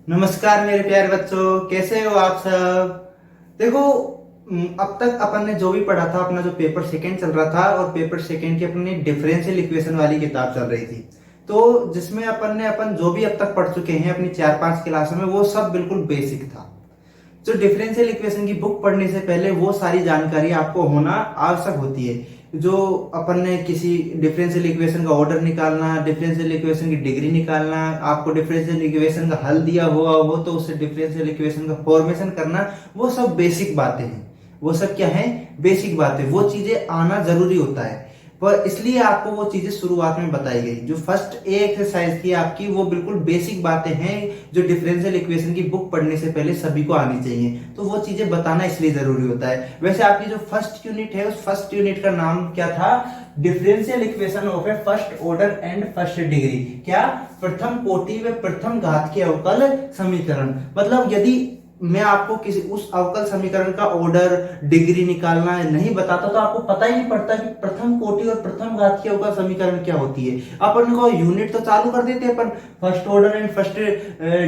नमस्कार मेरे प्यारे बच्चों, कैसे हो आप सब। देखो, अब तक अपन ने जो भी पढ़ा था, अपना जो पेपर सेकंड चल रहा था और पेपर सेकंड की अपनी डिफरेंशियल इक्वेशन वाली किताब चल रही थी। तो जिसमें अपन जो भी अब तक पढ़ चुके हैं अपनी 4-5 क्लासों में, वो सब बिल्कुल बेसिक था। जो डिफरेंशियल इक्वेशन की बुक पढ़ने से पहले वो सारी जानकारी आपको होना आवश्यक होती है। जो अपन ने किसी डिफरेंशियल इक्वेशन का ऑर्डर निकालना, डिफरेंशियल इक्वेशन की डिग्री निकालना, आपको डिफरेंशियल इक्वेशन का हल दिया हुआ हो तो उससे डिफरेंशियल इक्वेशन का फॉर्मेशन करना, वो सब बेसिक बातें हैं। वो सब क्या है? बेसिक बातें। वो चीजें आना जरूरी होता है, पर इसलिए आपको वो चीजें शुरुआत में बताई गई। जो फर्स्ट ए एक्सरसाइज थी आपकी, वो बिल्कुल बेसिक बातें हैं जो डिफरेंशियल इक्वेशन की बुक पढ़ने से पहले सभी को आनी चाहिए। तो वो चीजें बताना इसलिए जरूरी होता है। वैसे आपकी जो फर्स्ट यूनिट है, उस फर्स्ट यूनिट का नाम क्या था? Differential equation of A first order and first degree. क्या? प्रथम कोटि व प्रथम घात के अवकल समीकरण। मतलब यदि मैं आपको किसी उस अवकल समीकरण का ऑर्डर, डिग्री निकालना नहीं बताता तो आपको पता ही नहीं पड़ता कि प्रथम कोटि और प्रथम घात की अवकल समीकरण क्या होती है। अपन को यूनिट तो चालू कर देते हैं, अपन first order and first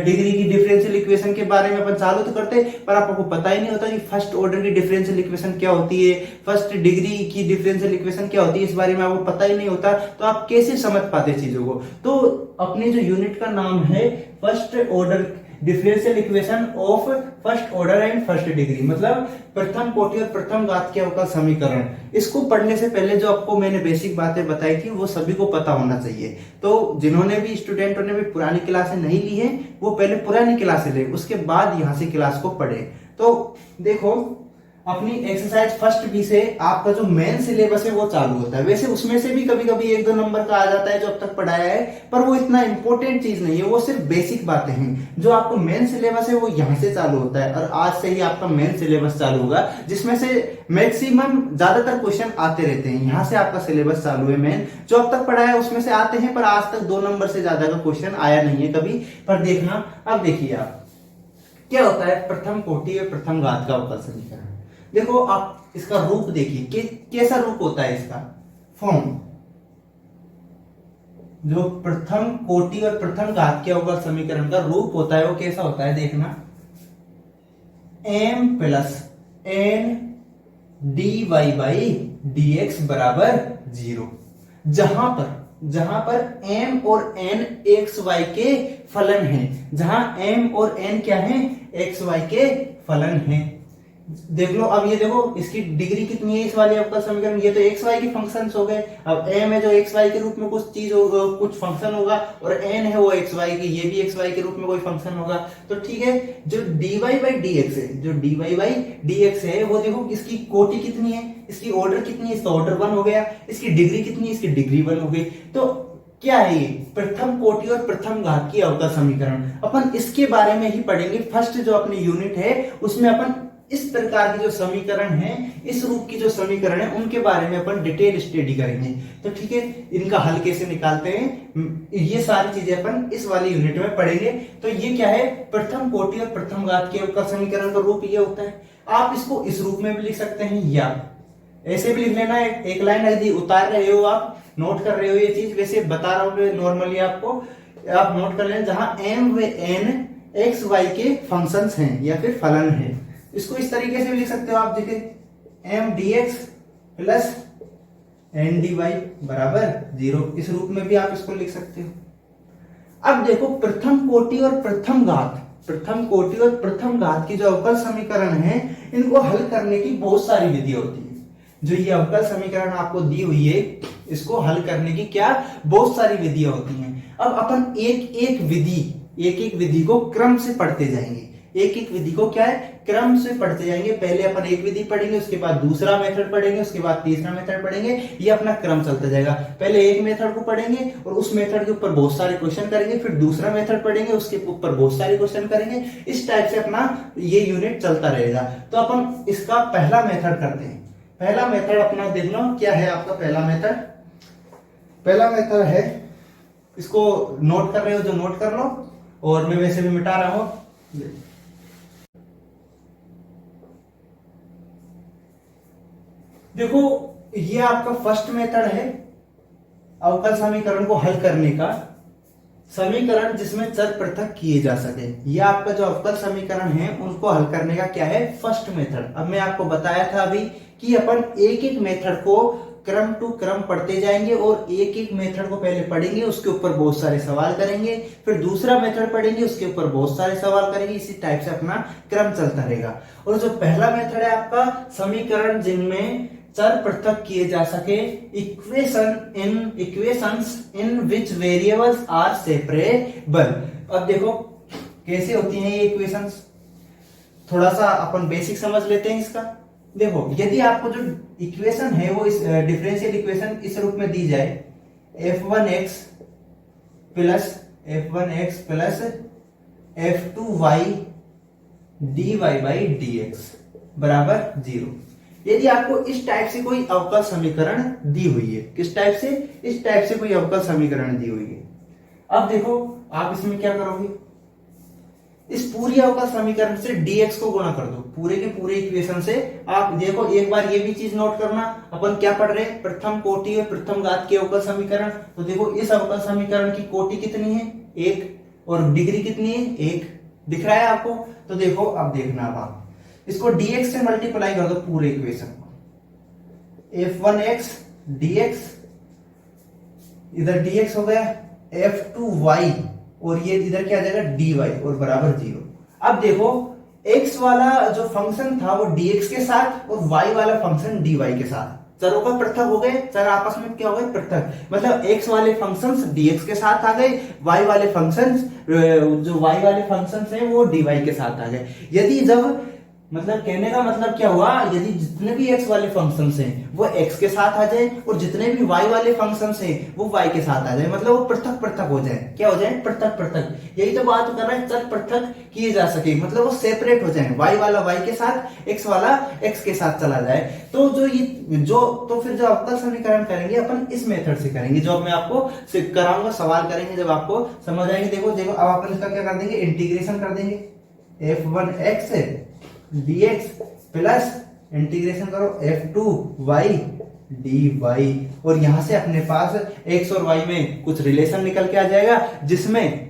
degree की डिफरेंशियल इक्वेशन के बारे में अपन चालू तो करते हैं, पर आपको पता ही नहीं होता कि फर्स्ट ऑर्डर की डिफरेंशियल इक्वेशन क्या होती है, फर्स्ट डिग्री की डिफरेंशियल इक्वेशन क्या होती है। इस बारे में आपको पता ही नहीं होता तो आप कैसे समझ पाते चीजों को। तो अपने जो यूनिट का नाम है first order differential equation of first order and first degree, मतलब प्रथम कोटि और प्रथम घात के अवकल समीकरण। इसको पढ़ने से पहले जो आपको मैंने बेसिक बातें बताई थी वो सभी को पता होना चाहिए। तो जिन्होंने भी स्टूडेंटों ने भी पुरानी क्लासें नहीं ली है, वो पहले पुरानी क्लासें ले, उसके बाद यहां से क्लास को पढ़े। तो देखो, अपनी एक्सरसाइज फर्स्ट बी से आपका जो मेन सिलेबस है वो चालू होता है। वैसे उसमें से भी कभी कभी 1-2 नंबर का आ जाता है जो अब तक पढ़ाया है, पर वो इतना इंपॉर्टेंट चीज नहीं है, वो सिर्फ बेसिक बातें हैं। जो आपको मेन सिलेबस है वो यहां से चालू होता है, और आज से ही आपका मेन सिलेबस चालू होगा, जिसमें से मैक्सिमम ज्यादातर क्वेश्चन आते रहते हैं। यहाँ से आपका सिलेबस चालू है मेन। जो अब तक पढ़ाया है उसमें से आते हैं, पर आज तक 2 नंबर से ज्यादा का क्वेश्चन आया नहीं है कभी। पर देखना, अब देखिए आप क्या होता है प्रथम कोटि और प्रथम घात का अवकल समीकरण। देखो, आप इसका रूप देखिए कि कैसा रूप होता है इसका फॉर्म। जो प्रथम कोटि और प्रथम घात के अवकल समीकरण का रूप होता है वो कैसा होता है, देखना। m plus n d y by d x बराबर 0। जहां पर m और n एक्स वाई के फलन हैं, जहां m और n क्या है? एक्स वाई के फलन हैं। देख लो, अब ये देखो, इसकी डिग्री कितनी है इस वाले अवकल समीकरण? ये तो एक्स वाई के फंक्शंस हो गए। अब m है जो एक्स वाई के रूप में कुछ चीज होगा, कुछ फंक्शन होगा, और n है वो एक्स वाई की, ये भी एक्स वाई के रूप में कोई फंक्शन होगा। तो ठीक है, जो dy बाई डी एक्स है, जो dy बाई डी एक्स है, वो देखो इसकी कोटि कितनी है, इसकी ऑर्डर कितनी है? इसका ऑर्डर 1 हो गया। इसकी डिग्री कितनी है? इसकी डिग्री 1 हो गई। तो क्या है ये? प्रथम कोटि और प्रथम घात की अवकल समीकरण। अपन इसके बारे में ही पढ़ेंगे। फर्स्ट जो अपनी यूनिट है उसमें अपन इस प्रकार की जो समीकरण है, इस रूप की जो समीकरण है, उनके बारे में अपन डिटेल स्टडी करेंगे। तो ठीक है, इनका हल कैसे निकालते हैं, ये सारी चीजें अपन इस वाली यूनिट में पढ़ेंगे। तो ये क्या है? प्रथम कोटि और प्रथम घात के अवकल समीकरण का रूप ये होता है। आप इसको इस रूप में भी लिख सकते हैं या ऐसे भी लिख लेना। एक लाइन यदि उतार रहे हो, आप नोट कर रहे हो ये चीज, वैसे बता रहा हूं नॉर्मली आपको, आप नोट कर लेना। जहां m व n एक्स वाई के फंक्शंस हैं या फिर फलन है, इसको इस तरीके से भी लिख सकते हो आप। देखिए, m dx plus n dy बराबर 0, इस रूप में भी आप इसको लिख सकते हो। अब देखो, प्रथम कोटि और प्रथम घात, प्रथम कोटि और प्रथम घात की जो अवकल समीकरण है, इनको हल करने की बहुत सारी विधियां होती है। जो ये अवकल समीकरण आपको दी हुई है, इसको हल करने की क्या बहुत सारी विधियां होती हैं। अब अपन एक एक विधि को क्रम से पढ़ते जाएंगे। एक एक विधि को क्या है? क्रम से पढ़ते जाएंगे। पहले अपन एक विधि पढ़ेंगे, उसके बाद दूसरा मेथड पढ़ेंगे, उसके बाद तीसरा मेथड पढ़ेंगे। ये अपना क्रम चलता जाएगा। पहले एक मेथड को पढ़ेंगे और उस मेथड के ऊपर बहुत सारे क्वेश्चन करेंगे, फिर दूसरा मेथड पढ़ेंगे, उसके ऊपर बहुत सारे क्वेश्चन करेंगे। इस टाइप से अपना ये यूनिट चलता रहेगा। तो अपन इसका पहला मेथड करते हैं। पहला मेथड अपना देख लो, क्या है आपका पहला मेथड? पहला मेथड है, इसको नोट कर रहे हो जो नोट कर लो, और मैं वैसे भी मिटा रहा हूं। देखो, ये आपका फर्स्ट मेथड है अवकल समीकरण को हल करने का। समीकरण जिसमें चर पृथक किए जा सके। यह आपका जो अवकल समीकरण है उनको हल करने का क्या है, फर्स्ट मेथड। अब मैं आपको बताया था अभी कि अपन एक एक मेथड को क्रम टू क्रम पढ़ते जाएंगे और एक एक मेथड को पहले पढ़ेंगे, उसके ऊपर बहुत सारे सवाल करेंगे, फिर दूसरा मेथड पढ़ेंगे, उसके ऊपर बहुत सारे सवाल करेंगे। इसी टाइप से अपना क्रम चलता रहेगा। और जो पहला मेथड है आपका, समीकरण जिनमें चर पृथक किए जा सके, equations in which variables are separable. अब देखो कैसे होती हैं ये इक्वेशंस, थोड़ा सा अपन बेसिक समझ लेते हैं इसका। देखो यदि आपको जो इक्वेशन है वो इस डिफरेंशियल इक्वेशन इस रूप में दी जाए, f1x plus f2y dy by dx बराबर 0। यदि आपको इस टाइप से कोई अवकल समीकरण दी हुई है, किस टाइप से, इस टाइप से कोई अवकल समीकरण दी हुई है। अब देखो आप इसमें क्या करोगे, इस पूरी अवकल समीकरण से dx को गुणा कर दो, पूरे के पूरे इक्वेशन से। आप देखो एक बार ये भी चीज नोट करना, अपन क्या पढ़ रहे हैं, प्रथम कोटि और प्रथम घात के अवकल समीकरण। तो देखो इस अवकल समीकरण की कोटि कितनी है, 1, और डिग्री कितनी है, 1, दिख रहा है आपको। तो देखो अब देखना, अब आप इसको dx से मल्टीप्लाई कर दो पूरे इक्वेशन को, f1x dx, इधर dx हो गया, f2y और ये इधर क्या आ जाएगा dy और बराबर 0। अब देखो x वाला जो फंक्शन था वो dx के साथ और y वाला फंक्शन dy के साथ, चरों का पृथक हो गए, चर आपस में क्या हो गए, पृथक। मतलब x वाले फंक्शंस dx के साथ आ गए, y वाले फंक्शंस जो y वाले फंक्शंस हैं वो dy के साथ आ गए। यदि जब मतलब कहने का मतलब क्या हुआ, यदि जितने भी x वाले फंक्शंस हैं वो x के साथ आ जाए और जितने भी y वाले फंक्शंस हैं वो y के साथ आ जाए, मतलब वो पृथक पृथक हो जाए, क्या हो जाए, पृथक पृथक। यही तो बात कर रहा है, चर पृथक किए जा सके, मतलब वो सेपरेट हो जाए, y वाला y के साथ, x वाला x के साथ चला जाए। तो तो फिर जो अवकल समीकरण करेंगे अपन इस मेथड से करेंगे, जो मैं आपको कराऊंगा, सवाल करेंगे जब आपको समझ आएंगे। देखो अब अपन इसका क्या कर देंगे, इंटीग्रेशन कर देंगे, f1x dx प्लस इंटीग्रेशन करो f2y dy, और यहां से अपने पास x और y में कुछ रिलेशन निकल के आ जाएगा, जिसमें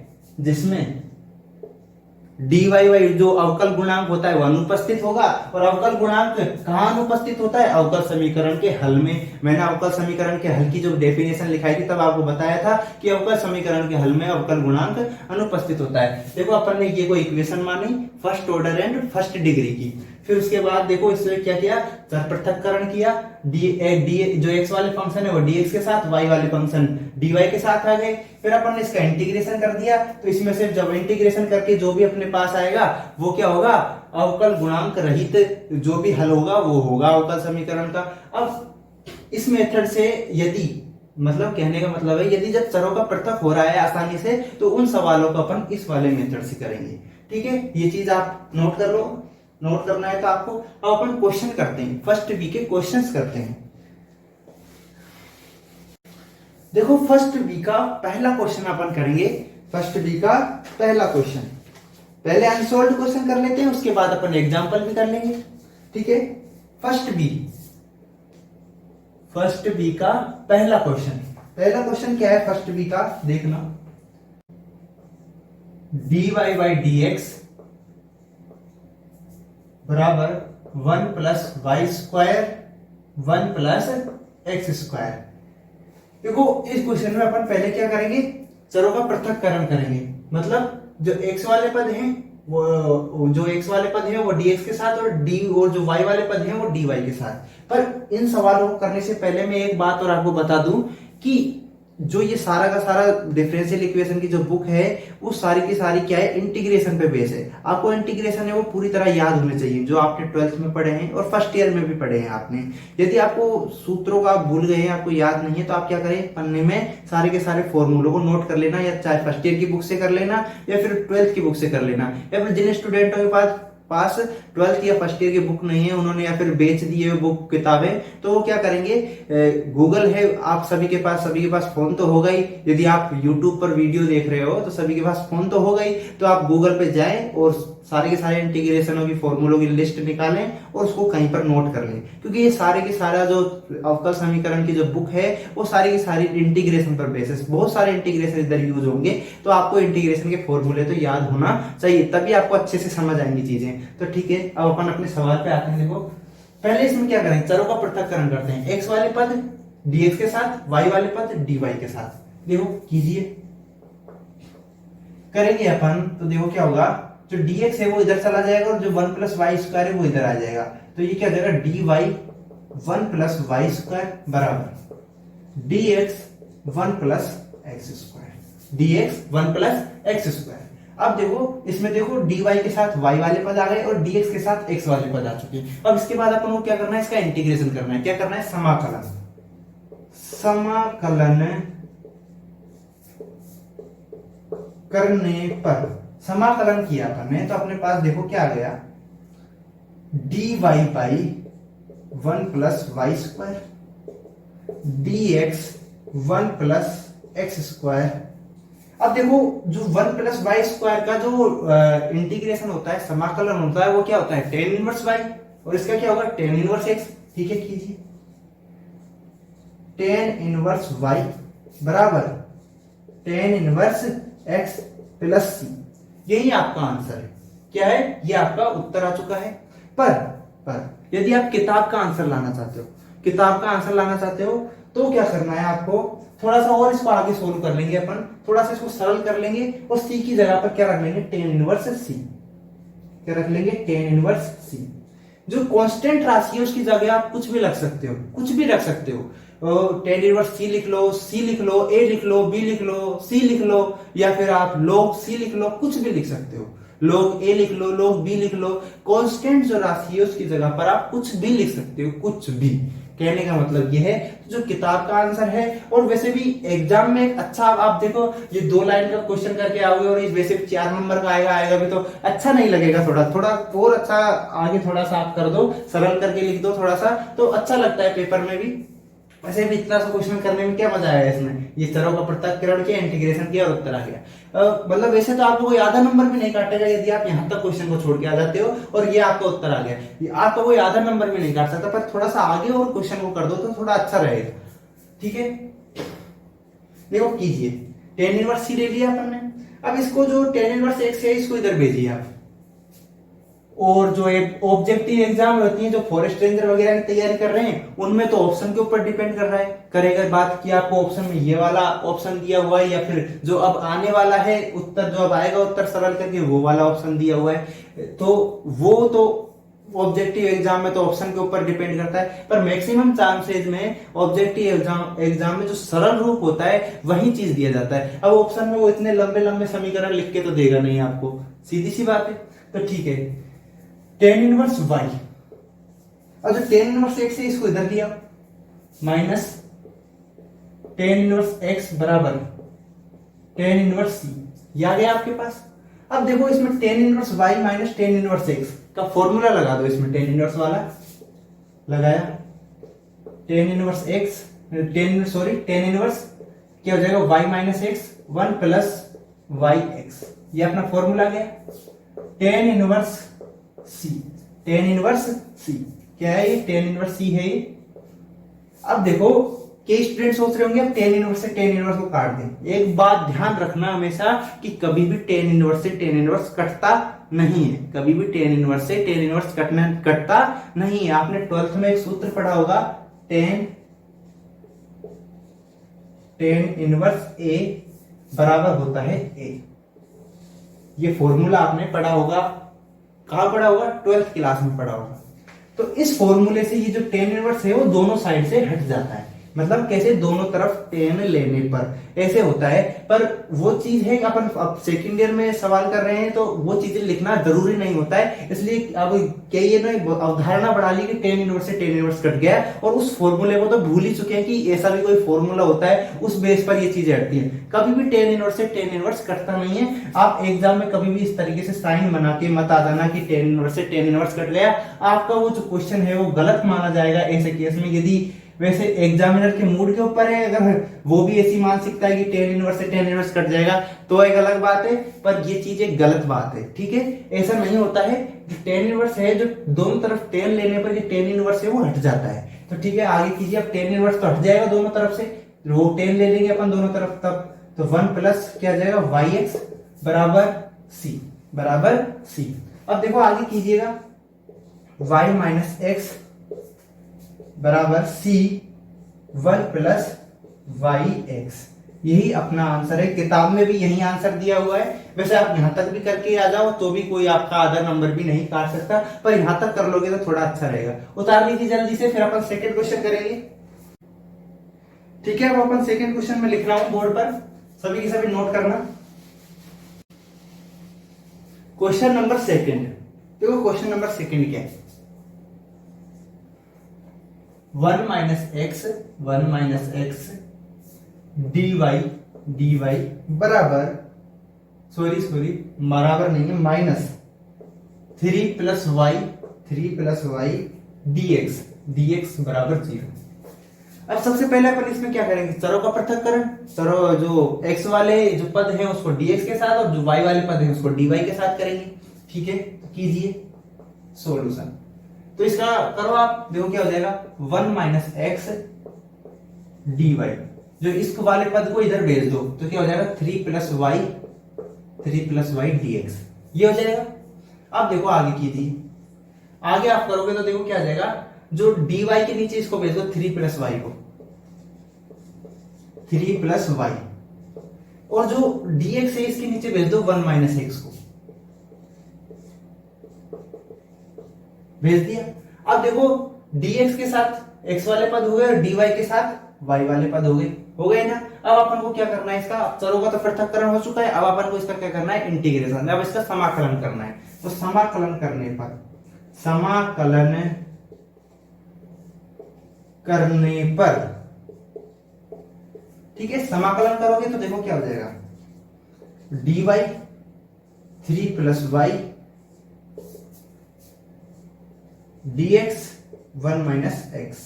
dy बाई जो अवकल गुणांक होता है वह अनुपस्थित होगा। और अवकल गुणांक कहां अनुपस्थित होता है, अवकल समीकरण के हल में। मैंने अवकल समीकरण के हल की जो डेफिनेशन लिखाई थी तब आपको बताया था कि अवकल समीकरण के हल में अवकल गुणांक अनुपस्थित होता है। देखो अपन ने ये कोई इक्वेशन मानी first order and first degree की, फिर उसके बाद देखो इसमें क्या किया, चर पृथक्करण किया, जो x वाले फंक्शन है वो dx के साथ, y वाले फंक्शन dy के साथ आ गए। फिर अपन ने इसका इंटीग्रेशन कर दिया, तो इसमें से जब इंटीग्रेशन करके जो भी अपने पास आएगा वो क्या होगा, अवकल गुणांक रहित जो भी हल होगा वो होगा अवकल समीकरण का। अब इस मेथड से यदि, मतलब कहने का मतलब है, यदि जब चरों का पृथक हो रहा है आसानी से, तो उन सवालों को अपन इस वाले मेथड से करेंगे। ठीक है, ये चीज आप नोट कर लो, नोट करना है तो आपको। अब अपन क्वेश्चन करते हैं, फर्स्ट बी के क्वेश्चंस करते हैं। देखो फर्स्ट बी का पहला क्वेश्चन अपन करेंगे, फर्स्ट बी का पहला क्वेश्चन। पहले अनसॉल्व्ड क्वेश्चन कर लेते हैं, उसके बाद अपन एग्जांपल भी कर लेंगे। ठीक है, फर्स्ट बी का पहला क्वेश्चन क्या है, फर्स्ट बी का देखना, dy बाई dx बराबर 1 plus y square 1 plus x square. देखो इस क्वेश्चन में अपन पहले क्या करेंगे, चरों का पृथक्करण करेंगे। मतलब जो x वाले पद हैं वो dx के साथ, और जो y वाले पद हैं वो dy के साथ। पर इन सवालों को करने से पहले मैं एक बात और आपको बता दूं कि जो ये सारा का सारा डिफरेंशियल इक्वेशन की जो बुक है वो सारी की सारी क्या है, इंटीग्रेशन पे बेस है। आपको इंटीग्रेशन है वो पूरी तरह याद होने चाहिए, जो आपने 12th में पढ़े हैं और फर्स्ट ईयर में भी पढ़े हैं आपने। यदि आपको सूत्रों का भूल गए हैं, आपको याद नहीं है, तो आप क्या करें, पन्ने में सारे के सारे फॉर्मूलों को नोट कर लेना, या चाहे फर्स्ट ईयर की बुक से कर लेना या फिर 12th की बुक से कर लेना। या फिर जिन स्टूडेंटों के पास 12th या फर्स्ट ईयर की बुक नहीं है, उन्होंने या फिर बेच दी है बुक किताबें, तो वो क्या करेंगे, गूगल है आप सभी के पास फोन तो होगा ही। यदि आप यूट्यूब पर वीडियो देख रहे हो तो सभी के पास फोन तो होगा ही, तो आप गूगल पे जाएं और सारे के सारे इंटीग्रेशनों की फॉर्मूलों की लिस्ट निकालें और उसको कहीं पर नोट कर लें, क्योंकि ये सारे के सारा जो अवकल समीकरण की जो बुक है वो सारी की सारी इंटीग्रेशन पर बेसिस, बहुत सारे इंटीग्रेशन इधर यूज होंगे, तो आपको इंटीग्रेशन के फॉर्मूले तो याद होना चाहिए, तभी आपको अच्छे से समझ आएंगी चीजें। तो ठीक है, अब अपन अपने सवाल पे आते हैं। देखो पहले इसमें क्या करेंगे, चरों का पृथक्करण करते हैं, एक्स वाले पद dx के साथ, y वाले पद dy के साथ। देखो कीजिए, करेंगे अपन तो देखो क्या होगा, जो dx है वो इधर चला जाएगा और जो 1 प्लस वाई स्क्वायर है वो इधर आ जाएगा, तो ये क्या हो जाएगा dy 1 प्लस वाई स्क्वायर बराबर dx 1 plus x square, dx 1 plus x square. अब देखो इसमें देखो dy के साथ y वाले पद आ गए और dx के साथ x वाले पद आ चुके हैं। अब इसके बाद अपन को क्या करना है, इसका इंटीग्रेशन करना है। क्या करना है, समाकलन। समाकलन करने पर, समाकलन किया अपन ने तो अपने पास देखो क्या आ गया, dy by 1 plus y square dx 1 plus x square. अब देखो जो 1 प्लस वाई स्क्वायर का जो इंटीग्रेशन होता है, समाकलन होता है, वो क्या होता है tan इनवर्स y, और इसका क्या होगा tan इनवर्स x। ठीक है, कीजिए, tan इनवर्स y बराबर tan inverse x plus c। यही आपका आंसर है। क्या है, ये आपका उत्तर आ चुका है। पर यदि आप किताब का आंसर लाना चाहते हो, किताब का आंसर लाना चाहते हो तो क्या करना है आपको, थोड़ा सा और इसको आगे सोल्व कर लेंगे अपन, थोड़ा सा इसको सरल कर लेंगे और c की जगह पर क्या रख लेंगे, tan इनवर्स c। क्या रख लेंगे, tan इनवर्स c। जो कांस्टेंट राशि है उसकी जगह आप कुछ भी रख सकते हो, कुछ भी रख सकते हो। tan इनवर्स c लिख लो, c लिख लो, a लिख लो, b लिख लो, c लिख लो, या फिर आप log c लिख लो, कुछ भी लिख सकते हो। log a लिख लो, log b लिख लो। कांस्टेंट जो राशि है उसकी जगह पर आप कुछ भी लिख सकते हो, कुछ भी। कहने का मतलब यह है जो किताब का आंसर है। और वैसे भी एग्जाम में एक अच्छा, आप देखो ये 2 लाइन का क्वेश्चन करके आओगे और इस वैसे 4 नंबर का आएगा भी तो अच्छा नहीं लगेगा, थोड़ा थोड़ा और अच्छा आगे थोड़ा सा आप कर दो, सरल करके लिख दो थोड़ा सा, तो अच्छा लगता है पेपर में भी। वैसे भी इतना सा क्वेश्चन करने में क्या मजा आया इसमें, ये चरों का पृथक्करण किया, इंटीग्रेशन किया और उत्तर आ गया। मतलब वैसे तो आपको कोई आधा नंबर भी नहीं काटेगा यदि आप यहाँ तक क्वेश्चन को छोड़ के आ जाते हो और ये आपका उत्तर आ गया, ये आपका कोई आधा नंबर भी नहीं काट सकता, पर थोड़ा सा आगे और क्वेश्चन को कर दो तो थोड़ा अच्छा रहेगा। ठीक है, देखो कीजिए, tan इनवर्स c ले लिया अपन ने। अब इसको जो tan इनवर्स x है इसको इधर भेजिए आप। और जो एक ऑब्जेक्टिव एग्जाम होती है, जो फॉरेस्ट रेंजर वगैरह की तैयारी कर रहे हैं, उनमें तो ऑप्शन के ऊपर डिपेंड कर रहा है, करेगा बात कि आपको ऑप्शन में ये वाला ऑप्शन दिया हुआ है या फिर जो अब आने वाला है उत्तर, जो अब आएगा उत्तर सरल करके वो वाला ऑप्शन दिया हुआ है। तो वो तो ऑब्जेक्टिव एग्जाम में तो ऑप्शन के ऊपर डिपेंड करता है, पर मैक्सिमम चांसेज में ऑब्जेक्टिव एग्जाम में जो सरल रूप होता है वही चीज दिया जाता है। अब ऑप्शन में वो इतने लंबे लंबे समीकरण लिख के तो देगा नहीं आपको, सीधी सी बात है। तो ठीक है, tan इनवर्स y, और जो tan इनवर्स x है इसको इधर लिया, माइनस tan इनवर्स x बराबर tan इनवर्स c, ये आ गया आपके पास। अब देखो इसमें tan inverse y minus tan inverse x का फॉर्मूला लगा दो, इसमें tan इनवर्स वाला लगाया, tan inverse x, tan inverse क्या हो जाएगा, y minus x 1 plus yx, ये अपना फॉर्मूला गया। tan inverse c, tan inverse c क्या है, ये tan इनवर्स c है ये। अब देखो कई स्टूडेंट सोच रहे होंगे अब tan इनवर्स से tan इनवर्स को काट दें। एक बात ध्यान रखना हमेशा कि कभी भी tan इनवर्स से tan इनवर्स कटता नहीं है, कभी भी tan इनवर्स से tan इनवर्स कटता नहीं है। आपने 12th में एक सूत्र पढ़ा होगा, tan इनवर्स a बराबर होता है a। ये फॉर्मूला आपने पढ़ा होगा, कहां पढ़ा होगा, 12th क्लास में पढ़ा होगा। तो इस फॉर्मूले से ये जो tan इनवर्स है वो दोनों साइड से हट जाता है। मतलब कैसे, दोनों तरफ tan लेने पर ऐसे होता है। पर वो चीज है अपन अब सेकंड ईयर में सवाल कर रहे हैं तो वो चीजें लिखना जरूरी नहीं होता है, इसलिए अब कई ने अवधारणा बढ़ा ली कि tan इनवर्स से tan इनवर्स कट गया और उस फॉर्मूले को तो भूल ही चुके हैं कि ऐसा भी कोई फॉर्मूला होता है, उस बेस पर ये चीजें हटती है। कभी भी tan इनवर्स से tan इनवर्स कटता नहीं है। आप एग्जाम में कभी भी इस तरीके से साइन बना के मत आ जाना कि tan इनवर्स से tan इनवर्स कट गया, आपका वो जो क्वेश्चन है वो गलत माना जाएगा ऐसे केस में। यदि वैसे एग्जामिनर के मूड के ऊपर है, अगर वो भी ऐसी मानसिकता है कि टेन इनवर्स से टेन इनवर्स कट जाएगा तो एक अलग बात है, पर ये चीज एक गलत बात है। ठीक है, ऐसा नहीं होता है। जो टेन इनवर्स है, जो दोनों तरफ टेन लेने पर जो टेन इनवर्स है वो हट जाता है। तो ठीक है, आगे कीजिए। अब टेन इनवर्स तो हट जाएगा दोनों तरफ से, वो टेन ले लेंगे अपन दोनों तरफ, तब तो 1 प्लस क्या जाएगा वाई एक्स बराबर सी, बराबर सी। अब देखो आगे कीजिएगा, y माइनस एक्स बराबर सी 1 प्लस वाई एक्स। यही अपना आंसर है, किताब में भी यही आंसर दिया हुआ है। वैसे आप यहां तक भी करके आ जाओ तो भी कोई आपका आधा नंबर भी नहीं काट सकता, पर यहां तक कर लोगे तो थोड़ा अच्छा रहेगा। उतार लीजिए जल्दी से, फिर अपन सेकंड क्वेश्चन करेंगे। ठीक है, अब अपन सेकंड क्वेश्चन में लिख रहा हूं बोर्ड पर, सभी के सभी नोट करना। क्वेश्चन नंबर सेकंड, देखो क्वेश्चन नंबर सेकंड क्या है। 1 माइनस एक्स dy बराबर, सॉरी बराबर नहीं है, माइनस 3 प्लस वाई dx बराबर 0। अब सबसे पहले अपन इसमें क्या करेंगे, चरों का पृथक्करण। चरों जो x वाले जो पद हैं उसको dx के साथ, और जो y वाले पद हैं उसको dy के साथ करेंगे। ठीक है, तो कीजिए सॉल्यूशन। तो इसका करो आप, देखो क्या हो जाएगा, 1 माइनस एक्स dy, जो इस वाले पद को इधर भेज दो तो क्या हो जाएगा 3 प्लस वाई dx, ये हो जाएगा। अब देखो आगे कीजिए, आगे आप करोगे तो देखो क्या आ जाएगा, जो dy के नीचे इसको भेज दो 3 प्लस वाई को, 3 प्लस वाई, और जो dx है इसके नीचे भेज दो 1 माइनस एक्स को, भेज दिया। अब देखो dx के साथ x वाले पद हो गए और dy के साथ y वाले पद हो गए ना। अब अपन को क्या करना है, इसका चरों का तो पृथक्करण हो चुका है, अब अपन को इसका क्या करना है, इंटीग्रेशन, अब इसका समाकलन करना है। तो समाकलन करने पर ठीक है, समाकलन करोगे तो देखो क्या हो जाएगा, dy 3 plus y dx 1 minus x.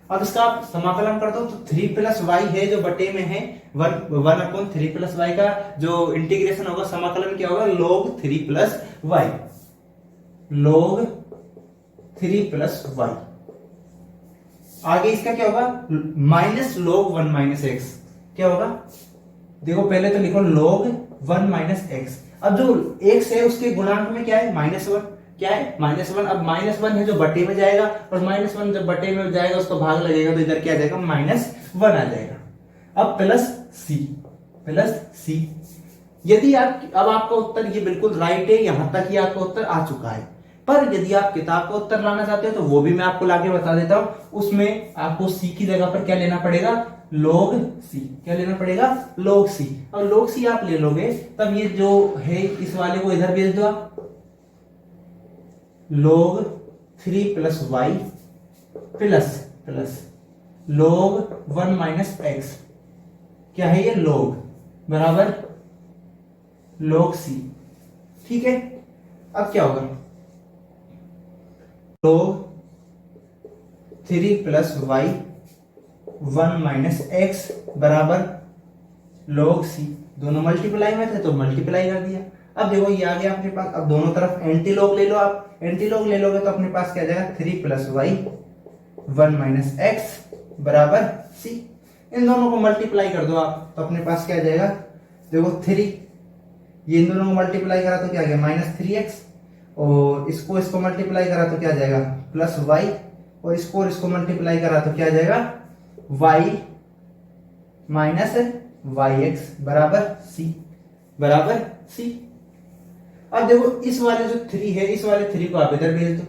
अब इसका आप समाकलन कर दो तो 3 प्लस वाई है जो बटे में है 1 अपॉन 3 प्लस वाई का जो इंटीग्रेशन होगा, समाकलन क्या होगा, log 3 plus y, log 3 plus y. आगे इसका क्या होगा, माइनस log 1 माइनस एक्स, क्या होगा, देखो पहले तो लिखो log 1 माइनस एक्स। अब जो x है उसके गुणांक में क्या है, -1, क्या है, -1। अब -1 है जो बटे में जाएगा, और -1 जब बटे में जाएगा उसको भाग लगेगा तो इधर क्या आ जाएगा, -1 आ जाएगा। अब प्लस सी। यदि आप, अब आपका उत्तर ये बिल्कुल राइट है, यहां तक ही आपका उत्तर आ चुका है। पर यदि आप किताब का उत्तर लाना चाहते हो तो वो भी मैं आपको लाके बता देता हूं। उसमें आपको सी की जगह पर क्या लेना पड़ेगा, log c, क्या लेना पड़ेगा, log c। और log c आप ले लोगे तब ये जो है इस वाले को इधर भेज दो आप, log 3 plus y plus log 1 minus x, क्या है ये, log बराबर log c। ठीक है, अब क्या होगा, log 3 plus y 1 minus x बराबर log c। दोनों मल्टीप्लाई में थे तो मल्टीप्लाई कर दिया। अब देखो ये आ गया अपने पास, अब दोनों तरफ एंटी लॉग ले लो आप, एंटी लॉग ले लोगे तो अपने पास क्या आ जाएगा, 3 प्लस वाई 1 माइनस एक्स बराबर c। इन दोनों को मल्टीप्लाई कर दो आप तो अपने पास क्या आ जाएगा, देखो 3, ये इन दोनों को मल्टीप्लाई करा तो क्या आ गया, -3x, और इसको मल्टीप्लाई करा तो क्या आ जाएगा, प्लस वाई, और इसको मल्टीप्लाई करा तो क्या आ जाएगा, y माइनस वाई एक्स बराबर c। अब देखो इस वाले जो 3 है, इस वाले 3 को आप इधर भेज दो,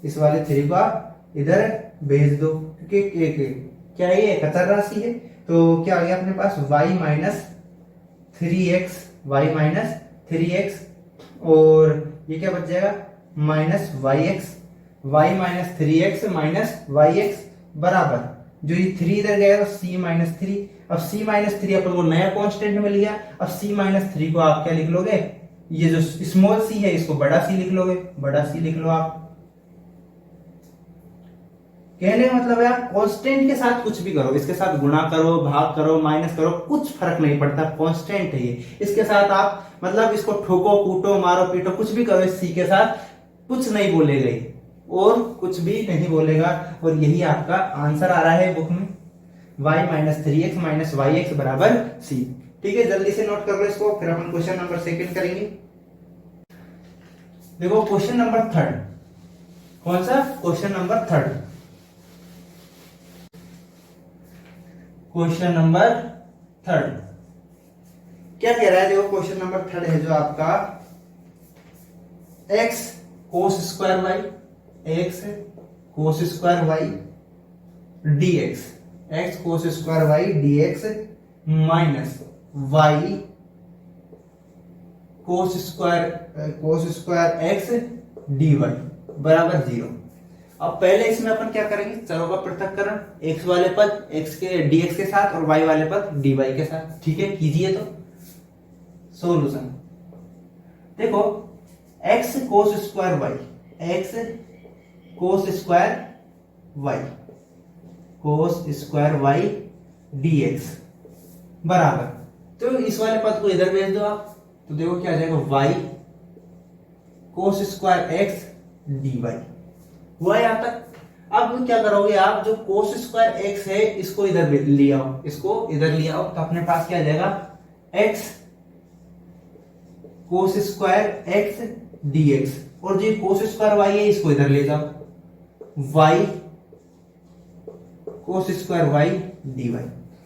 इस वाले 3 को आप इधर भेज दो, क्योंकि क्या है, ये एकतर राशि है। तो क्या आ गया अपने पास, y माइनस 3x, और ये क्या बच जाएगा, minus y x, y minus 3x minus y x बराबर, जो ये 3 इधर गया तो c माइनस 3। अब c माइनस 3 अपन को नया कांस्टेंट मिल गया। अब c माइनस 3 को आप क्या लिख लोगे, ये जो स्मॉल c है इसको बड़ा c लिख लोगे, बड़ा c लिख लो आप। कहने का मतलब है आप कांस्टेंट के साथ कुछ भी करो, इसके साथ गुणा करो, भाग करो, माइनस करो, कुछ फर्क नहीं पड़ता, कांस्टेंट है ये। इसके साथ आप मतलब इसको ठोको, कूटो, मारो, पीटो, कुछ भी करो, इस सी के साथ कुछ नहीं बोलेगा ये, और कुछ भी नहीं बोलेगा। और यही आपका आंसर आ रहा है बुक में, y minus 3x minus y x बराबर सी। ठीक है, जल्दी से नोट कर लो इसको, फिर अपन क्वेश्चन नंबर सेकंड करेंगे। देखो क्वेश्चन नंबर थर्ड, कौन सा question number third, question number third क्या कह रहा है? देखो क्वेश्चन नंबर थर्ड है जो आपका x cos square y, x cos square y dx, x cos square y dx minus y cos square x dy बराबर 0। अब पहले इसमें अपन क्या करेंगे, चरों का पृथक्करण, x वाले पद x के dx के साथ और y वाले पद dy के साथ। ठीक है, कीजिए तो सॉल्यूशन। देखो x cos square y, x cos square y, cos square y dx बराबर, तो इस वाले पद को इधर भेज दो आप, तो देखो क्या आ जाएगा, y cos square x dy हुआ यहाँ तक। अब क्या करोगे आप, जो कोस स्क्वायर x है इसको इधर ले आओ, इसको इधर ले आओ, तो अपने पास क्या आ जाएगा, x cos square x dx, और जो कोस स्क्वायर y है इसको इधर ले जाओ, y cos square y dy।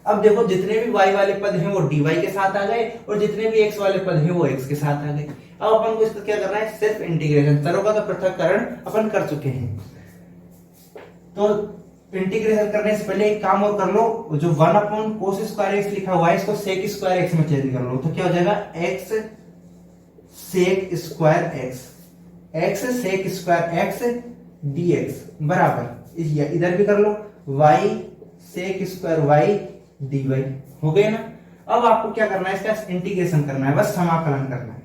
अब देखो जितने भी y वाले पद हैं वो dy के साथ आ गए, और जितने भी x वाले पद हैं वो x के साथ आ गए। अब अपन को इसका क्या करना है, सिर्फ इंटीग्रेशन, चरों का पृथक्करण अपन कर चुके हैं, तो इंटीग्रेशन करने से पहले एक काम और कर लो, जो 1 अपॉन कोस स्क्वायर एक्स लिखा हुआ है इसको सेक स्क्वायर एक्स में चेंज कर लो, तो क्या हो जाएगा, x sec square x, x sec square x dx बराबर, इधर भी कर लो, y sec square y dy हो गया ना। अब आपको क्या करना है, इसका इंटीग्रेशन करना है, बस समाकलन करना है।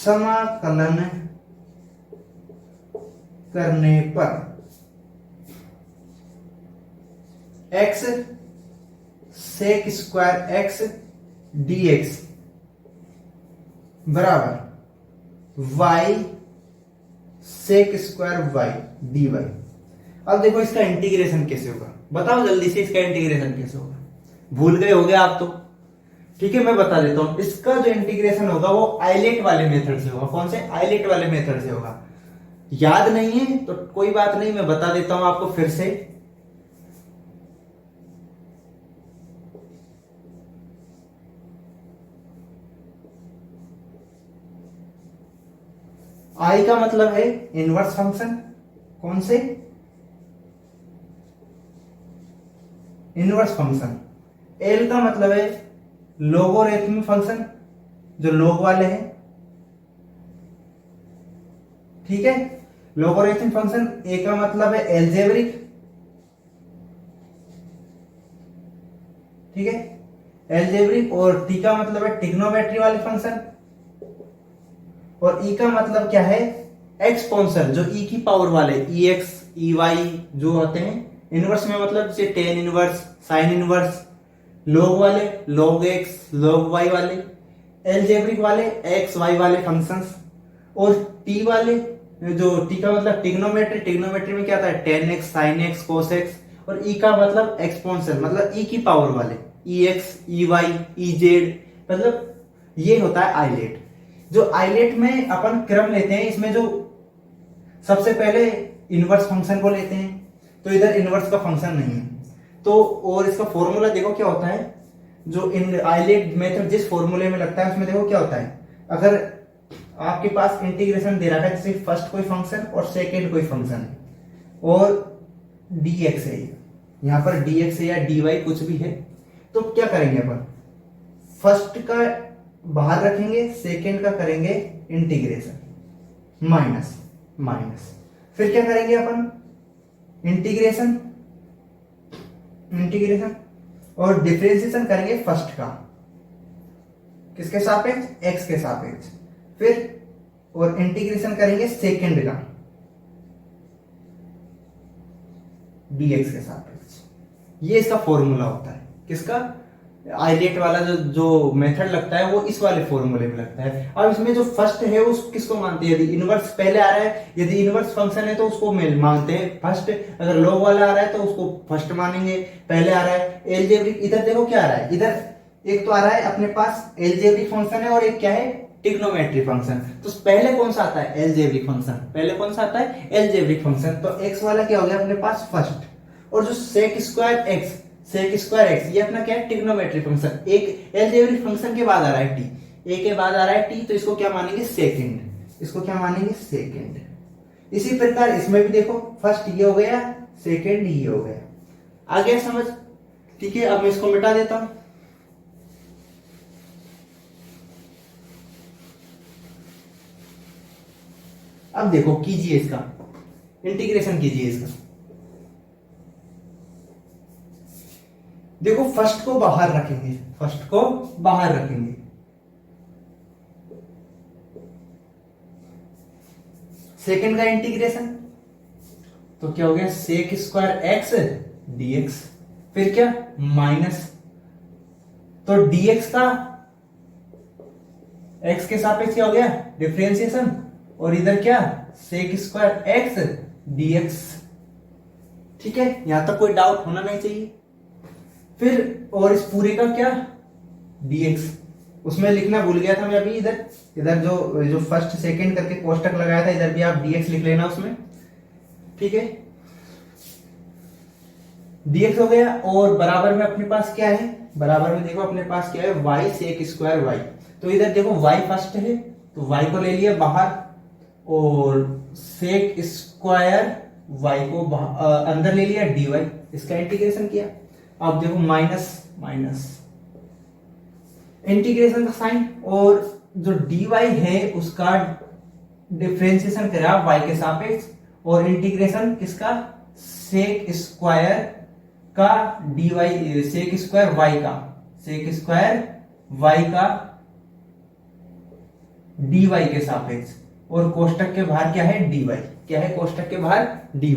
समाकलन करने पर x sec square x dx बराबर y sec square y dy। अब देखो इसका इंटीग्रेशन कैसे होगा, बताओ जल्दी से, इसका इंटीग्रेशन कैसे होगा, भूल गए होगे आप तो। ठीक है, मैं बता देता हूं, इसका जो इंटीग्रेशन होगा वो आइलेट वाले मेथड से होगा। कौन से? आइलेट वाले मेथड से होगा। याद नहीं है तो कोई बात नहीं, मैं बता देता हूं आपको फिर से। आई का मतलब है इनवर्स फंक्शन, कौन से? Inverse function. एल का मतलब है लोगोरिथमिक फंक्शन, जो लोग वाले हैं। ठीक है, लोगोरिथमिक फंक्शन। ए का मतलब है एल्जेब्रिक, ठीक है, एल्जेब्रिक। और टी का मतलब है ट्रिग्नोमेट्री वाले फंक्शन। और ई का मतलब क्या है? एक्सपोनेंशियल, जो ई की पावर वाले, ई एक्स ई वाई जो होते हैं। इनवर्स में मतलब जैसे tan inverse, sine inverse. Log वाले लॉग एक्स लॉग वाई वाले, एल्जेब्रिक वाले एक्स वाई वाले फंक्शंस। और टी वाले, जो टी का मतलब ट्रिग्नोमेट्री, ट्रिग्नोमेट्री में क्या आता है? Ten x sine x cos x. और ई का मतलब एक्सपोनेंशियल, मतलब ई की पावर वाले, E X E Y E Z. मतलब ये होता है आइलेट। जो आइलेट में अपन क्रम लेते हैं, इसमें जो सबसे पहले इनवर्स फंक्शन को लेते हैं, तो इधर इनवर्स का फंक्शन नहीं है तो। और इसका फॉर्मूला देखो क्या होता है, जो इन आइलेट मेथड जिस फॉर्मूले में लगता है उसमें देखो क्या होता है। अगर आपके पास इंटीग्रेशन दे रखा है, जैसे फर्स्ट कोई फंक्शन और सेकेंड कोई फंक्शन है और dx है, यहां पर dx है या dy कुछ भी है, तो क्या करेंगे अपन? फर्स्ट का बाहर रखेंगे, सेकेंड का करेंगे इंटीग्रेशन, माइनस माइनस। फिर क्या करेंगे अपन? इंटीग्रेशन इंटीग्रेशन और डिफरेंशिएशन करेंगे फर्स्ट का, किसके सापेक्ष? x के सापेक्ष। फिर और इंटीग्रेशन करेंगे सेकेंड का, dx के सापेक्ष। ये इसका फॉर्मूला होता है, किसका? आइलेट वाला जो मेथड लगता है वो इस वाले फॉर्मूले में लगता है। अब इसमें जो फर्स्ट है उस किसको मानते हैं? यदि इनवर्स पहले आ रहा है, यदि इनवर्स फंक्शन है तो उसको मानते हैं फर्स्ट, अगर लॉग वाला आ रहा है तो उसको फर्स्ट मानेंगे, पहले आ रहा है। एलजेब्रिक, इधर देखो क्या आ रहा है, इधर एक तो आ रहा है अपने पास एलजेब्रिक फंक्शन है और एक क्या है? Trigonometry function. तो पहले कौन सा आता है? Algebraic function. पहले कौन सा आता है? Algebraic function. तो एक्स वाला क्या हो गया अपने पास? फर्स्ट। और जो सेक स्क्वायर एक्स ये अपना क्या है? Trigonometry function. एक एलजेब्रिक फंक्शन के बाद आ रहा है टी, ए के बाद आ रहा है टी, तो इसको क्या मानेंगे? सेकंड। इसको क्या मानेंगे? सेकंड। इसी प्रकार इसमें भी देखो, फर्स्ट ये हो गया, सेकंड ये हो गया। आ गया समझ? ठीक है, अब मैं इसको मिटा देता हूं। अब देखो, कीजिए इसका इंटीग्रेशन, कीजिए इसका। देखो फर्स्ट को बाहर रखेंगे, फर्स्ट को बाहर रखेंगे, सेकंड का इंटीग्रेशन तो क्या हो गया? सेक स्क्वायर एक्स डीएक्स, फिर क्या? माइनस, तो डीएक्स का एक्स के सापेक्ष क्या हो गया? डिफरेंशिएशन, और इधर क्या? Sec square x dx. ठीक है, यहां तक कोई डाउट होना नहीं चाहिए। फिर और इस पूरे का क्या? dx, उसमें लिखना भूल गया था मैं अभी, इधर जो फर्स्ट सेकंड करके कोष्टक लगाया था, इधर भी आप dx लिख लेना उसमें। ठीक है, dx हो गया। और बराबर में अपने पास क्या है? बराबर में देखो अपने पास क्या है? y sec square y। तो इधर देखो y फर्स्ट है तो y को ले लिया बाहर, और सेक स्क्वायर y को अंदर ले लिया dy, इसका इंटीग्रेशन किया। अब देखो माइनस माइनस, इंटीग्रेशन का साइन, और जो dy है उसका डिफरेंशिएशन करा y के सापेक्ष, और इंटीग्रेशन किसका? सेक स्क्वायर का dy, सेक स्क्वायर y का, सेक स्क्वायर y का dy के सापेक्ष, और कोष्टक के बाहर क्या है? dy। क्या है कोष्टक के बाहर? dy।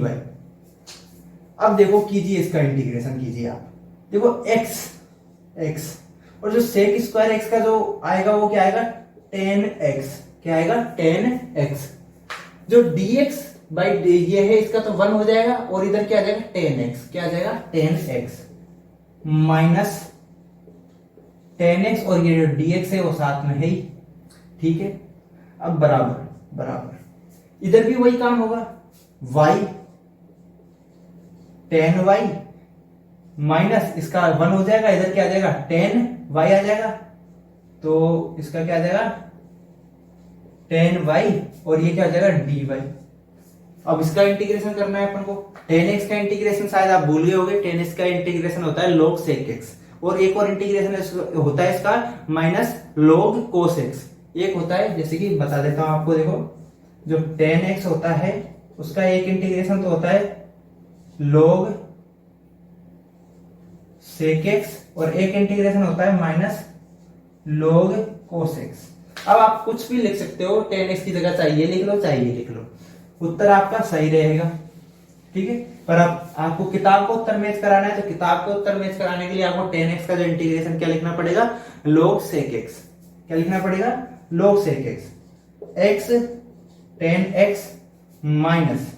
अब देखो कीजिए इसका इंटीग्रेशन, कीजिए आप। देखो x और जो सेक स्क्वायर x का जो आएगा वो क्या आएगा? 10x। क्या आएगा? 10x। जो dx बाई ये है इसका तो 1 हो जाएगा, और इधर क्या आ जाएगा? 10x। क्या आ जाएगा? 10x माइनस 10x, और ये जो dx है वो साथ में है ही। ठीक है, अब बराबर इधर भी वही काम होगा, y 10y माइनस इसका 1 हो जाएगा, इधर क्या आ जाएगा? 10y आ जाएगा, तो इसका क्या आ जाएगा? 10y, और ये क्या आ जाएगा? dy। अब इसका इंटीग्रेशन करना है अपन को। 10x का इंटीग्रेशन शायद आप भूल गए होंगे, 10x का इंटीग्रेशन होता है log sec x, और एक और इंटीग्रेशन होता है इसका माइनस log cos x। एक होता है, जैसे कि बता देता हूं आपको, देखो जो 10x होता है उसका एक इंटीग्रेशन तो होता है log sec x, और एक इंटीग्रेशन होता है माइनस log cos x। अब आप कुछ भी लिख सकते हो, 10x की जगह चाहिए लिख लो, चाहिए लिख लो, उत्तर आपका सही रहेगा। ठीक है, पर अब आपको किताब को उत्तर मैच कराना है, तो किताब को उत्तर मैच कराने के लिए आपको 10x का जो इंटीग्रेशन क्या लिखना पड़ेगा? log sec x। क्या लिखना पड़ेगा? log sec x, x 10x minus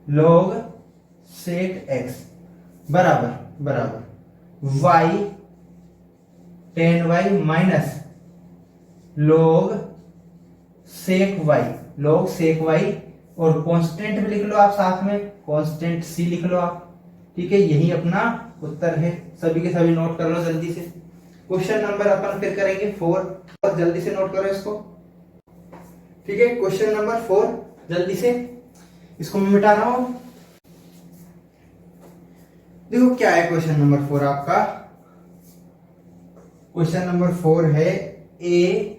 log sec x बराबर y 10y minus log sec y, और कांस्टेंट भी लिख लो आप साथ में, कांस्टेंट c लिख लो आप। ठीक है, यही अपना उत्तर है। सभी के सभी नोट कर लो जल्दी से। क्वेश्चन नंबर अपन फिर करेंगे 4, और जल्दी से नोट करो इसको। ठीक है, क्वेश्चन नंबर 4, जल्दी से इसको मैं मिटा रहा हूं। देखो क्या है क्वेश्चन नंबर 4 आपका। क्वेश्चन नंबर 4 है a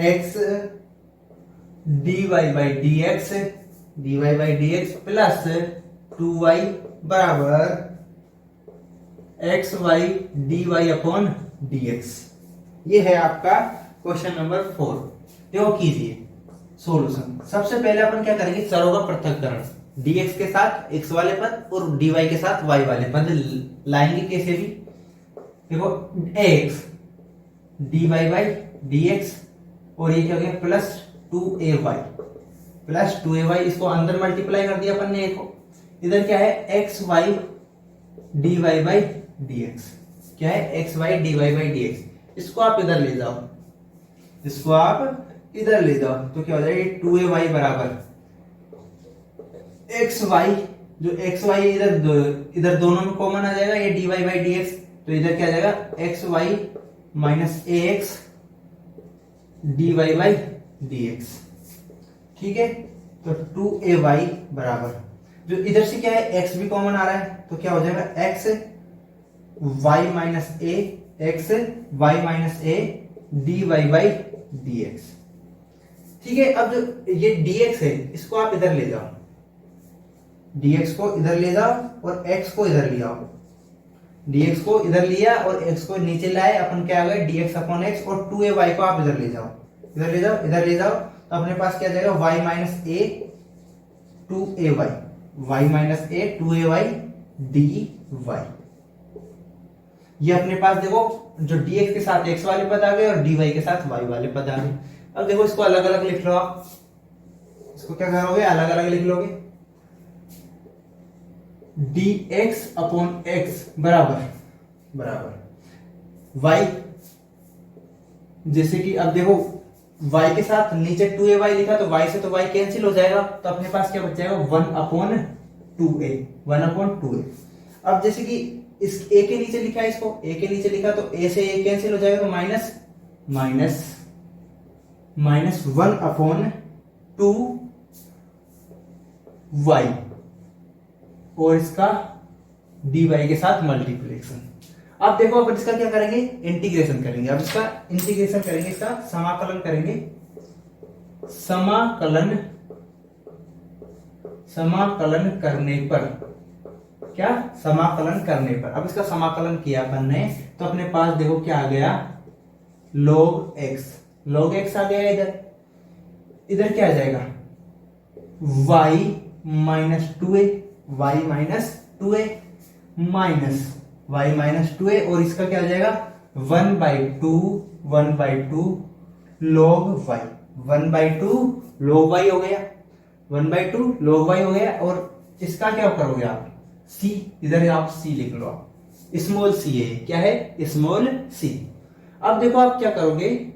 x dy by dx plus 2y बराबर x y dy upon dx। ये है आपका क्वेश्चन नंबर 4। देखो कीजिए सॉल्यूशन। सबसे पहले अपन क्या करेंगे? चरों का पृथक्करण। dx के साथ x वाले पद और dy के साथ y वाले पद लाएंगे कैसे भी। देखो ax dy बाई dx और ये क्या हो गया प्लस 2ay, इसको अंदर मल्टीप्लाई कर दिया अपन ने, को इधर क्या है x y dy by dx, क्या है x y dy by dx, इसको आप इधर ले जाओ, इसको आप इधर ले जाओ तो क्या हो जाएगा 2ay बराबर एक्स वाई, जो एक्स वाई इधर दोनों में कॉमन आ जाएगा, ये dy बाई dx, तो इधर क्या आ जाएगा x y minus a x dy by dx, ठीक है। तो 2ay बराबर, जो इधर से क्या है x भी कॉमन आ रहा है तो क्या हो जाएगा x y minus a x y minus a dy by dx, ठीक है। अब जो ये dx है इसको आप इधर ले जाओ, dx को इधर ले जाओ और x को इधर ले आओ, dx को इधर लिया और x को नीचे लाए, अपन क्या आ गया dx अपॉन x, और 2ay को आप इधर ले जाओ, इधर ले जाओ, इधर ले जाओ, तो अपने पास क्या जाएगा y माइनस ए 2ay, y माइनस ए 2ay dy, ये अपने पास देखो जो dx के साथ x वाले पद आ गए और dy के साथ y वाले पद आ गए। अब देखो इसको अलग अलग लिख लो आप, इसको क्या करोगे अलग अलग लिख लोगे, dx अपॉन x बराबर y, जैसे कि अब देखो y के साथ नीचे 2ay लिखा तो y से तो y कैंसिल हो जाएगा, तो अपने पास क्या बच जाएगा 1 अपॉन 2a। अब जैसे कि इस a के नीचे लिखा है, इसको a के नीचे लिखा तो a से a कैंसिल हो जाएगा, तो माइनस 1 अपॉन 2y और इसका dy के साथ मल्टीप्लिकेशन। अब देखो अपन इसका क्या करेंगे इंटीग्रेशन करेंगे, अब इसका इंटीग्रेशन करेंगे, इसका समाकलन करेंगे, समाकलन करने पर क्या, समाकलन करने पर, अब इसका समाकलन किया अपन ने तो अपने पास देखो क्या आ गया log x आ गया, इधर क्या आ जाएगा y माइनस 2a और इसका क्या आ जाएगा 1/2 log y, 1/2 log y हो गया, 1/2 log y हो गया, और इसका क्या करोगे आप c, इधर आप c लिख लो, स्मॉल c है, क्या है स्मॉल c। अब देखो आप क्या करोगे,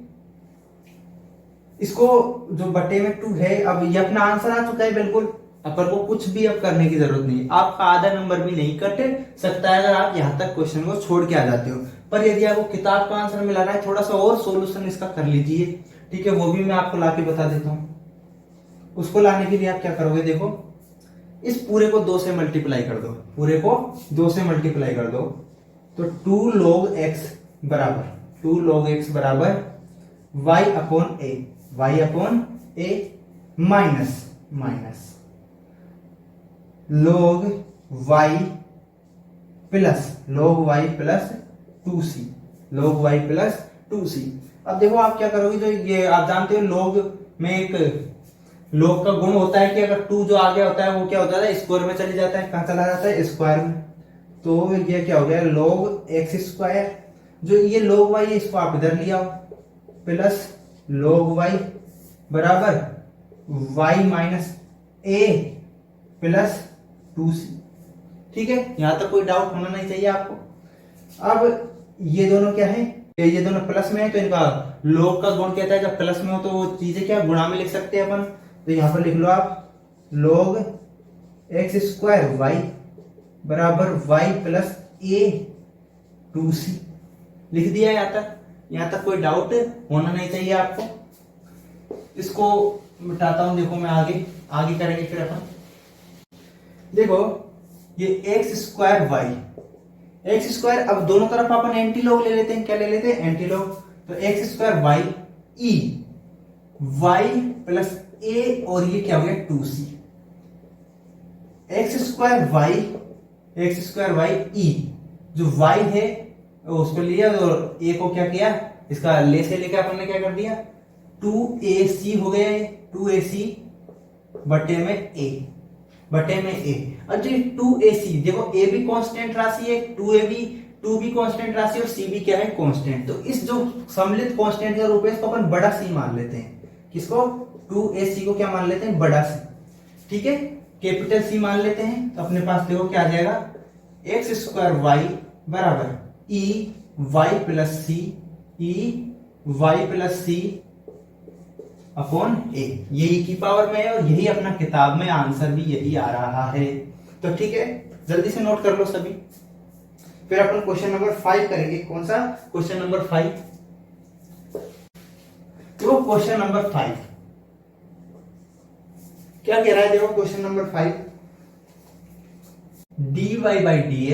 इसको जो बटे में 2 है, अब ये अपना आंसर आ चुका है बिल्कुल, अपन को कुछ भी अब करने की जरूरत नहीं, आपका आधा नंबर भी नहीं कट सकता है अगर आप यहां तक क्वेश्चन को छोड़ के आ जाते हो। पर यदि आपको किताब का आंसर मिलाना है, थोड़ा सा और सॉल्यूशन इसका कर लीजिए, ठीक है, वो भी मैं आपको लाके बता देता हूं। उसको लाने के लिए आप क्या करोगे, देखो इस पूरे को 2 से मल्टीप्लाई कर दो, पूरे को 2 से मल्टीप्लाई कर दो, तो 2 log x बराबर y upon a minus log y plus 2c। अब देखो आप क्या करोगे, जो ये आप जानते हो log में एक log का गुण होता है कि अगर 2 जो आगे होता है वो क्या होता है स्क्वायर में चली जाता है, कहां चला जाता है स्क्वायर में, तो ये क्या हो गया log x स्क्वायर, जो ये log y है इसको आप इधर ले आओ, प्लस log y बराबर y minus a plus 2c, ठीक है, यहां तक कोई डाउट होना नहीं चाहिए आपको। अब ये दोनों क्या है, ये दोनों प्लस में है तो इनका log का गुण कहता है, जब प्लस में हो तो वो चीजें क्या गुणा में लिख सकते हैं अपन, तो यहां पर लिख लो आप log x स्क्वायर y बराबर y प्लस a 2c, लिख दिया। यहां तक कोई डाउट होना नहीं चाहिए आपको। इसको मिटाता हूं, देखो मैं आगे करेंगे फिर अपन। देखो ये x स्क्वायर अब दोनों तरफ अपन एंटी लॉग ले लेते हैं, क्या ले लेते हैं एंटी लॉग, तो x square y e y plus a और ये क्या हो गया 2c, x square y e, जो y है उसको लिया और a को क्या किया, इसका ले से लेकर अपन ने क्या कर दिया 2ac हो गया, 2ac बटे में a, बटे में ए। अब जी 2ac, देखो ए भी कांस्टेंट राशि है, 2 भी कांस्टेंट राशि और सी भी क्या है, कांस्टेंट। तो इस जो सम्मिलित कांस्टेंट का रूप है इसको अपन बड़ा सी मान लेते हैं। किसको? 2ac को क्या मान लेते हैं, बड़ा सी। ठीक है, कैपिटल सी मान लेते हैं। तो अपने पास देखो क्या आ जाएगा, एक्स स्क्वायर वाई बराबर ई वाई प्लस सी, ई वाई प्लस सी अपॉन ए। यही की पावर में है और यही अपना किताब में आंसर भी यही आ रहा है। तो ठीक है, जल्दी से नोट कर लो सभी। फिर अपन क्वेश्चन नंबर 5 करेंगे। कौन सा? Question number 5। देखो क्वेश्चन नंबर 5 क्या कह रहा है, देखो question number 5, dy by d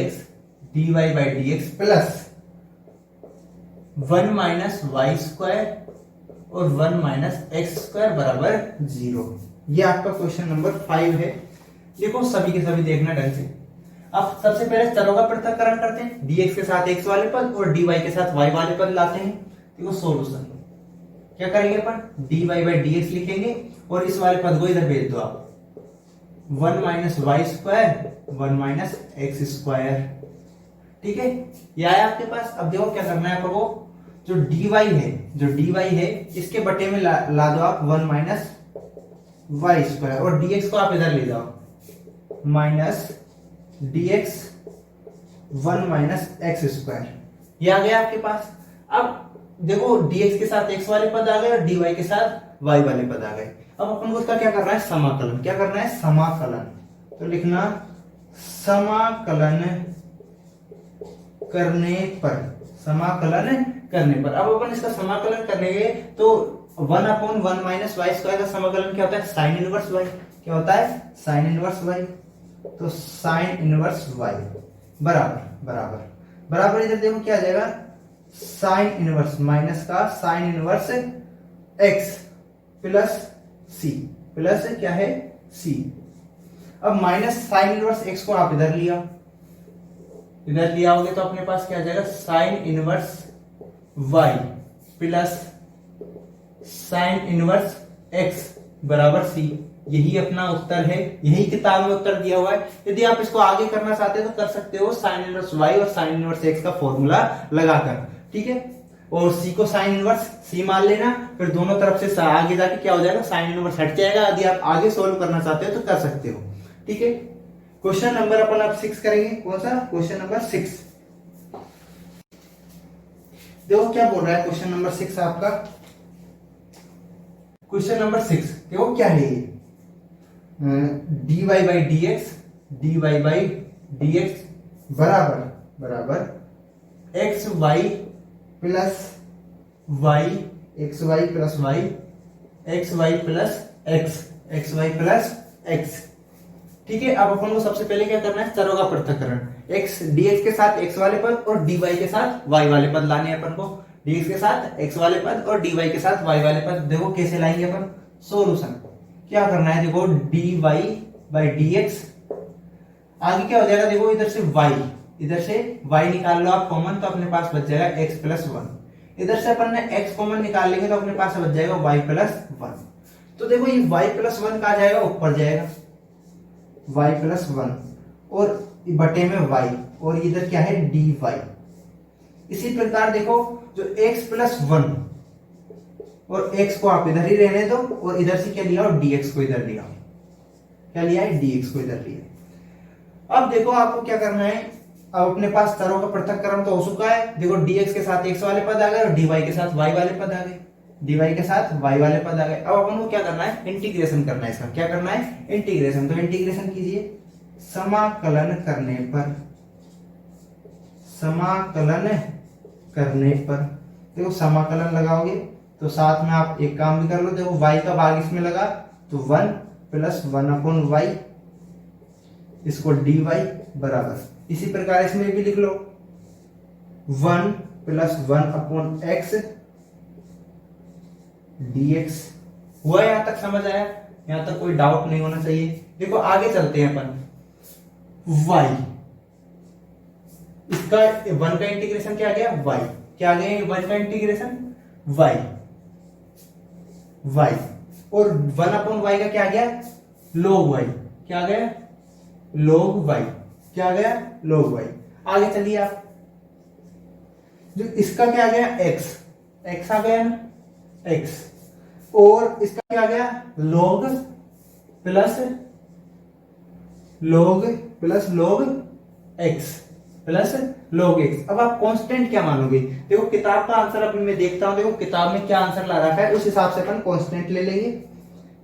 x plus 1 minus y square और 1 माइनस एक्स स्क्वायर बराबर 0। ये आपका क्वेश्चन नंबर 5 है। देखो सभी के सभी देखना ढंग से। अब सबसे पहले चरों का पृथक्करण करते हैं। dx के साथ x वाले पद और dy के साथ y वाले पद लाते हैं। देखो सॉल्यूशन क्या करेंगे अपन, dy बाई dx लिखेंगे और इस वाले पद को इधर भेज दो आप, 1 minus y square 1 minus x square. ठीक है, ये आया आपके पास। अब देखो क्या करना है आपको, जो dy है इसके बटे में ला दो आप 1 माइनस वाई स्क्वायर और dx को आप इधर ले जाओ, minus dx 1 minus x square. ये आ गया आपके पास। अब देखो dx के साथ x वाले पद आ गए और dy के साथ y वाले पद आ गए। अब अपन को उसका क्या करना है, समाकलन। क्या करना है, समाकलन। तो लिखना समाकलन करने पर, समाकलन करने पर। अब अपन इसका समाकलन करेंगे तो 1 अपॉन 1 माइनस वाई स्क्वायर का समाकलन क्या होता है, साइन इनवर्स वाई। क्या होता है, साइन इनवर्स वाई। तो साइन इनवर्स वाई बराबर इधर देखो क्या आ जाएगा, साइन इनवर्स माइनस का साइन इनवर्स एक्स प्लस सी, प्लस क्या है सी। अब माइनस साइन इनवर्स एक्स को आप इधर लिया होगे तो अपने पास क्या आ जाएगा, sine inverse y plus sine inverse x बराबर सी। यही अपना उत्तर है, यही किताब में उत्तर दिया हुआ है। यदि आप इसको आगे करना चाहते हो तो कर सकते हो, साइन इनवर्स वाई और साइन इनवर्स एक्स का फॉर्मूला लगाकर। ठीक है, और सी को साइन इनवर्स सी मान लेना, फिर दोनों तरफ से आगे जाके क्या हो जाएगा, साइन इनवर्स हट जाएगा। यदि आप आगे सोल्व करना चाहते हो तो कर सकते हो। ठीक है, क्वेश्चन नंबर अपन अब 6 करेंगे। कौन सा? Question number 6। देखो क्या बोल रहा है क्वेश्चन नंबर 6 आपका। क्वेश्चन नंबर 6 देखो क्या है, dy बाई डी एक्स बराबर x y plus y, x y plus y, x y plus x. ठीक है, अब अपन को सबसे पहले क्या करना है, चरों का पृथक्करण। x dx के साथ x वाले पद और dy के साथ y वाले पद लाने हैं अपन को। dx के साथ x वाले पद और dy के साथ y वाले पद। देखो कैसे लाएंगे अपन, सॉल्यूशन क्या करना है, देखो dy बाई dx, आगे क्या हो जाएगा, देखो इधर से y निकाल लो आप कॉमन, तो अपने पास बच जाएगा x प्लस 1। इधर से अपन ने x कॉमन निकाल लेंगे तो अपने पास बच जाएगा y प्लस 1। तो देखो ये y प्लस 1 कहा जाएगा, ऊपर जाएगा y प्लस 1 और बटे में y, और इधर क्या है dy। इसी प्रकार देखो जो x प्लस 1 और x को आप इधर ही रहने दो और इधर से क्या लिया और dx को इधर लिया। क्या लिया है, dx को इधर लिया। अब देखो आपको क्या करना है, अब अपने पास चरों का पृथक्करण तो हो चुका है। देखो dx के साथ x वाले पद आ गए और dy के साथ y वाले पद आ गए, dy के साथ y वाले पद आ गए। अब अपन को क्या करना है, इंटीग्रेशन करना है इसका। क्या करना है, इंटीग्रेशन। तो इंटीग्रेशन कीजिए समाकलन करने पर देखो समाकलन लगाओगे तो साथ में आप एक काम भी कर लो। देखो y का भाग इसमें लगा तो 1 प्लस 1 अपॉन वाई, इसको dy बराबर। इसी प्रकार इसमें भी लिख लो 1 प्लस 1 अपॉन एक्स dx। हुआ यहां तक, समझ आया? यहां तक कोई डाउट नहीं होना चाहिए। देखो आगे चलते हैं अपन, y इसका 1 का इंटीग्रेशन क्या आ गया, y। क्या आ गया 1 का इंटीग्रेशन, y और 1 अपॉन y का क्या आ गया, log y। क्या आ गया, log y, क्या आ गया log y। आगे चलिए आप, जो इसका क्या आ गया x, x आ गया ना x, और इसका क्या आ गया log plus log x plus log x। अब आप कांस्टेंट क्या मानोगे, देखो किताब का आंसर अभी मैं देखता हूं, देखो किताब में क्या आंसर ला रखा है, उस हिसाब से अपन कांस्टेंट ले लेंगे।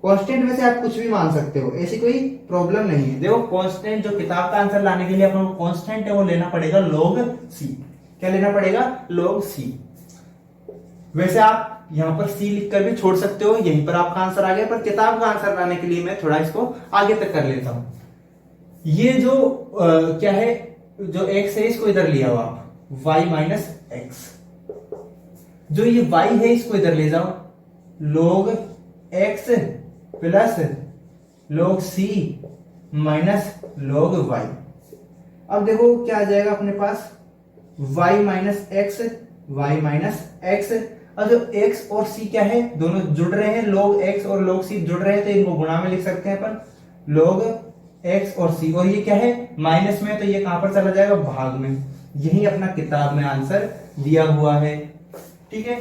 कांस्टेंट में से आप कुछ भी मान सकते हो, ऐसी कोई प्रॉब्लम नहीं है। देखो कांस्टेंट जो किताब का आंसर लाने के लिए अपन को कांस्टेंट है वो लेना पड़ेगा log c। क्या लेना पड़ेगा log c। वैसे आप यहां पर c लिखकर भी छोड़ सकते हो, यहीं पर आपका आंसर आ गया, पर किताब का आंसर लाने के लिए मैं थोड़ा इसको आगे तक कर लेता हूं। ये जो क्या है, जो x है इसको इधर लिया हो आप y माइनस एक्स, जो ये y है इसको इधर ले जाओ log x plus log c minus log y। अब देखो क्या आ जाएगा अपने पास y minus x, y minus x. अब जो x और c क्या है, दोनों जुड़ रहे हैं, log x और log c जुड़ रहे हैं, तो इनको गुणा में लिख सकते हैं अपन log x और c, और ये क्या है माइनस में, तो ये कहां पर चला जाएगा भाग में। यही अपना किताब में आंसर दिया हुआ है। ठीक है,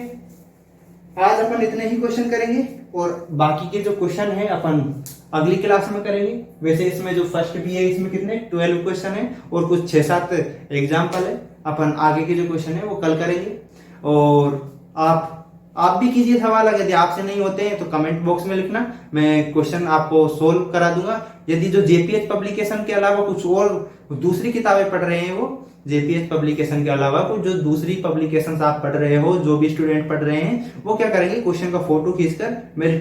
आज अपन इतने ही क्वेश्चन करेंगे और बाकी के जो क्वेश्चन है अपन अगली क्लास में करेंगे। वैसे इसमें जो फर्स्ट भी है इसमें कितने 12 क्वेश्चन है और कुछ 6-7 एग्जाम्पल है। अपन आगे के जो क्वेश्चन है वो कल करेंगे। और आप भी कीजिए सवाल, अगर यदि आपसे नहीं होते हैं तो कमेंट बॉक्स में लिखना, मैं क्वेश्चन आपको सोल्व करा दूंगा। यदि जो जेपीएच पब्लिकेशन के अलावा कुछ और दूसरी किताबें पढ़ रहे हैं, वो जेपीएच पब्लिकेशन के अलावा कुछ जो दूसरी पब्लिकेशंस आप पढ़ रहे हो, जो भी स्टूडेंट पढ़ रहे हैं, वो क्या करेंगे क्वेश्चन का फोटो खींचकर मेरे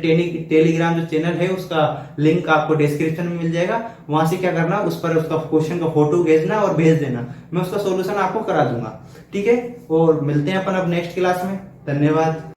टेलीग्राम जो चैनल है उसका लिंक आपको डिस्क्रिप्शन में मिल जाएगा, वहां से क्या करना उस पर उसका क्वेश्चन का फोटो भेजना और भेज देना, मैं उसका सोल्यूशन आपको करा दूंगा। ठीक है, और मिलते हैं अपन अब नेक्स्ट क्लास में। धन्यवाद।